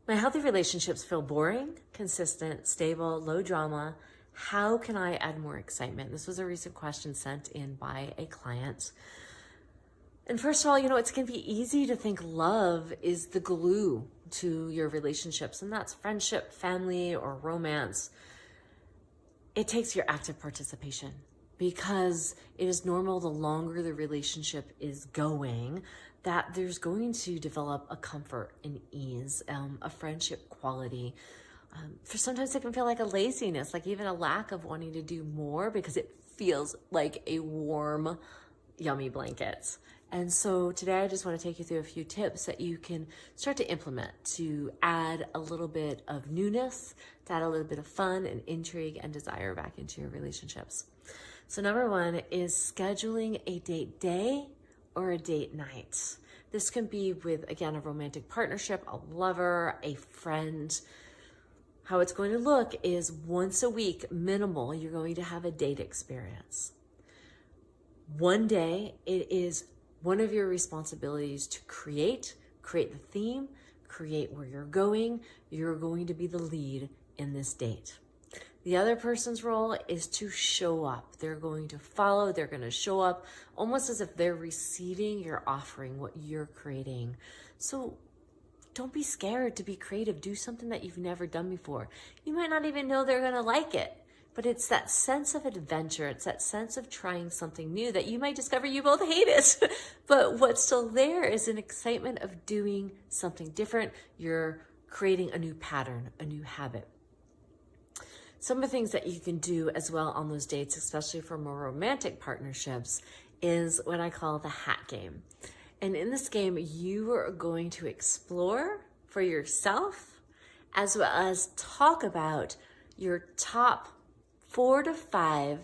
My healthy relationships feel boring, consistent, stable, low drama. How can I add more excitement? This was a recent question sent in by a client. And first of all, it's going to be easy to think love is the glue to your relationships, and that's friendship, family, or romance. It takes your active participation, because it is normal the longer the relationship is going that there's going to develop a comfort and ease, a friendship quality. For sometimes it can feel like a laziness, like even a lack of wanting to do more because it feels like a warm, yummy blanket. And so today I just want to take you through a few tips that you can start to implement to add a little bit of newness, to add a little bit of fun and intrigue and desire back into your relationships. So number one is scheduling a date day or a date night. This can be with, again, a romantic partnership, a lover, a friend. How it's going to look is once a week, minimal, you're going to have a date experience. One day, it is one of your responsibilities to create the theme, create where you're going. You're going to be the lead in this date. The other person's role is to show up. They're going to follow, they're going to show up almost as if they're receiving your offering, what you're creating. So don't be scared to be creative. Do something that you've never done before. You might not even know they're going to like it, but it's that sense of adventure. It's that sense of trying something new that you might discover you both hate it. But what's still there is an excitement of doing something different. You're creating a new pattern, a new habit. Some of the things that you can do as well on those dates, especially for more romantic partnerships, is what I call the hat game. And in this game, you are going to explore for yourself, as well as talk about your top 4 to 5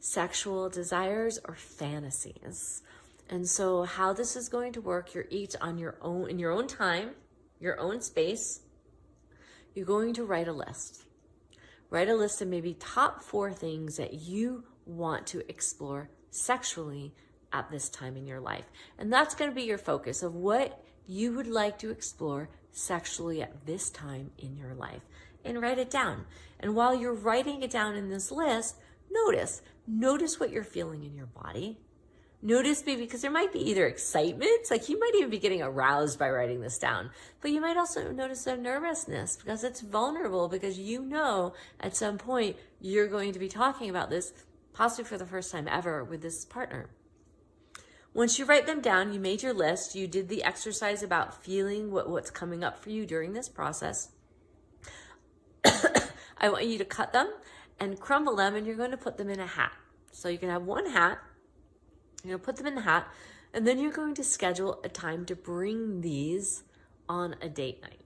sexual desires or fantasies. And so how this is going to work, you're each on your own, in your own time, your own space. You're going to write a list. Write a list of maybe top 4 things that you want to explore sexually at this time in your life. And that's going to be your focus of what you would like to explore sexually at this time in your life. And write it down. And while you're writing it down in this list, notice what you're feeling in your body. Notice maybe, because there might be either excitement, like you might even be getting aroused by writing this down, but you might also notice a nervousness because it's vulnerable, because at some point you're going to be talking about this, possibly for the first time ever with this partner. Once you write them down, you made your list, you did the exercise about feeling what's coming up for you during this process. I want you to cut them and crumble them, and you're going to put them in a hat. So you can have one hat. You're going to put them in the hat, and then you're going to schedule a time to bring these on a date night.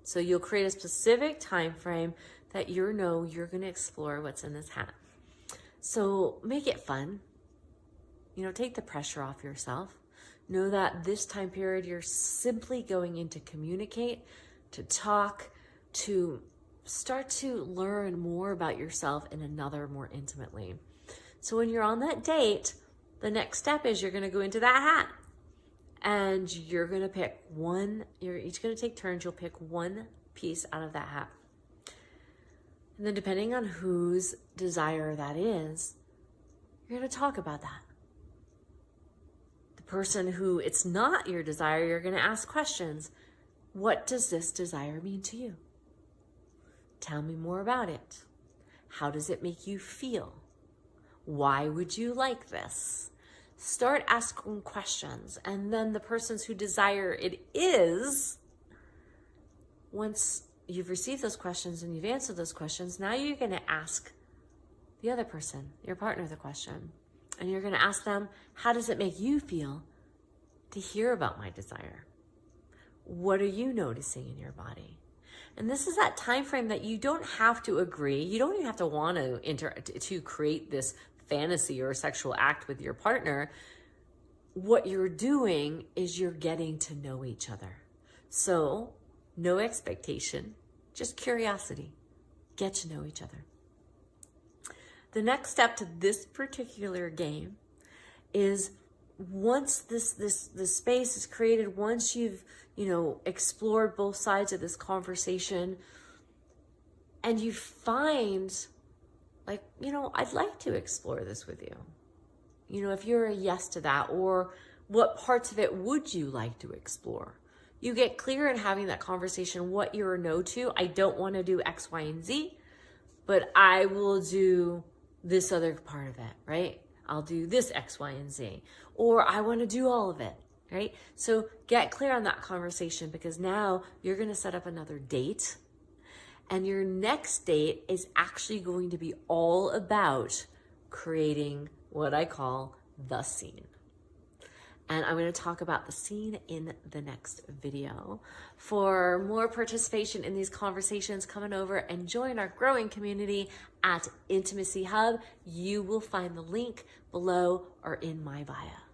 So you'll create a specific time frame that you're going to explore what's in this hat. So make it fun. Take the pressure off yourself. Know that this time period, you're simply going in to communicate, to talk, to start to learn more about yourself and another more intimately. So when you're on that date, the next step is you're going to go into that hat and you're going to pick one. You're each going to take turns. You'll pick one piece out of that hat. And then depending on whose desire that is, you're going to talk about that. The person who it's not your desire, you're going to ask questions. What does this desire mean to you? Tell me more about it. How does it make you feel? Why would you like this? Start asking questions. And then the persons who desire it is, once you've received those questions and you've answered those questions, now you're going to ask the other person, your partner, the question. And you're going to ask them, how does it make you feel to hear about my desire? What are you noticing in your body? And this is that time frame that you don't have to agree. You don't even have to want to create this fantasy or sexual act with your partner. What you're doing is you're getting to know each other. So no expectation, just curiosity. Get to know each other. The next step to this particular game is once this space is created, once you've, explored both sides of this conversation, and you find like, I'd like to explore this with you. If you're a yes to that, or what parts of it would you like to explore? You get clear in having that conversation, what you're a no to. I don't want to do X, Y, and Z, but I will do this other part of it, right? I'll do this X, Y, and Z, or I want to do all of it, right? So get clear on that conversation, because now you're going to set up another date, and your next date is actually going to be all about creating what I call the scene. And I'm going to talk about the scene in the next video. For more participation in these conversations, come on over and join our growing community at Intimacy Hub. You will find the link below or in my bio.